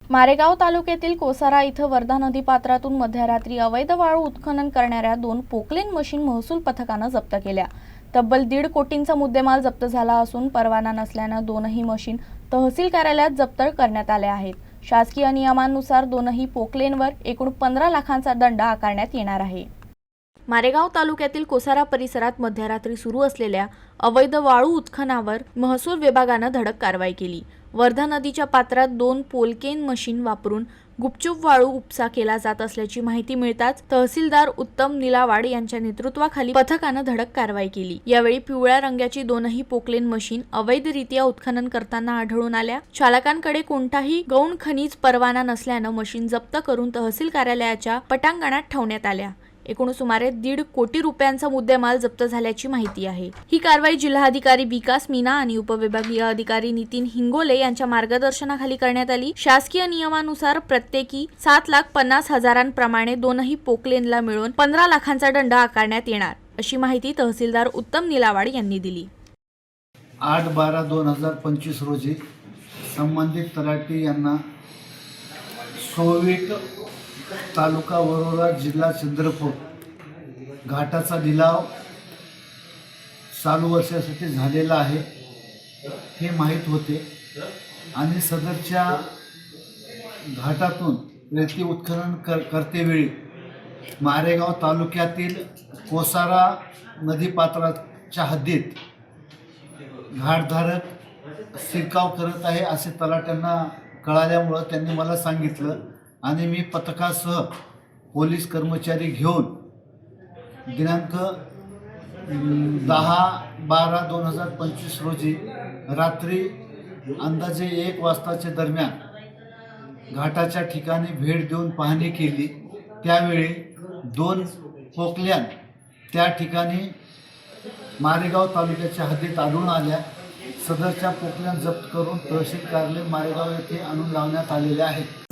मारेगाव तालुक्यातील कोसारा इथं वर्धा नदी पात्रातून मध्यरात्री अवैध वाळू उत्खनन करणाऱ्या 2 पोकलेन मशीन महसूल पथकानं जप्त केल्या। तब्बल 1.5 कोटींचा मुद्देमाल जप्त झाला असून परवाना नसल्यानं दोनही मशीन तहसील कार्यालयात जप्त करण्यात आल्या आहेत। शासकीय नियमानुसार दोनही पोकलेनवर एकूण 15 लाखांचा दंड आकारण्यात येणार आहे। मारेगाव तालुक्यातील कोसारा परिसरात मध्यरात्री सुरू असलेल्या अवैध वाळू उत्खननावर महसूल विभागानं धडक कारवाई केली। वर्धा नदीच्या पात्रात 2 पोलकेन मशीन वापरून गुपचूप वाळू उपसा केला जात असल्याची माहिती मिळताच तहसीलदार उत्तम निलावाड यांच्या नेतृत्वाखाली पथकानं धडक कारवाई केली। यावेळी पिवळ्या रंगाची दोनही पोकलेन मशीन अवैधरित्या उत्खनन करताना आढळून आल्या। चालकांकडे कोणताही गौण खनिज परवाना नसल्यानं मशीन जप्त करून तहसील कार्यालयाच्या पटांगणात ठेवण्यात आल्या। एकूण सुमारे 1.5 कोटी रुपयांचा मुद्देमाल जप्त झाल्याची माहिती आहे। ही कारवाई जिल्हाधिकारी विकास मीना आणि उपविभागीय अधिकारी नितीन हिंगोले यांच्या मार्गदर्शनाखाली करण्यात आली। शासकीय नियमानुसार प्रत्येकी 7,50,000 प्रमाणे दोनही पोकलेनला मिळून 15 लाखांचा दंड आकारण्यात येणार, अशी माहिती तहसीलदार उत्तम निलावाड यांनी दिली। 8/12/2025 रोजी संबंधित तलाठी यांना सोविट तालुका वरोरा जिल्हा चंद्रपूर घाटाचा लिलाव चालू वर्षासाठी झालेला आहे हे माहीत होते आणि सदरच्या घाटातून रेती उत्खनन करतेवेळी मारेगाव तालुक्यातील कोसारा नदीपात्राच्या हद्दीत घाटधारक शिरकाव करत आहे असे तलाट्यांना कळाल्यामुळं त्यांनी मला सांगितलं आणि मी पथकासह पोलीस कर्मचारी घेऊन दिनांक 10/12/2025 रोजी रात्री अंदाजे 1 वाजताच्या दरम्यान घाटाच्या ठिकाणी भेट देऊन पाहणी केली। त्यावेळी 2 पोकल्यान त्या ठिकाणी मारेगाव तालुक्याच्या हद्दीत आढळून आल्या। सदरच्या पोकल्यान जप्त करून तहसील कार्यालय मारेगाव येथे आणून लावण्यात आलेले आहेत।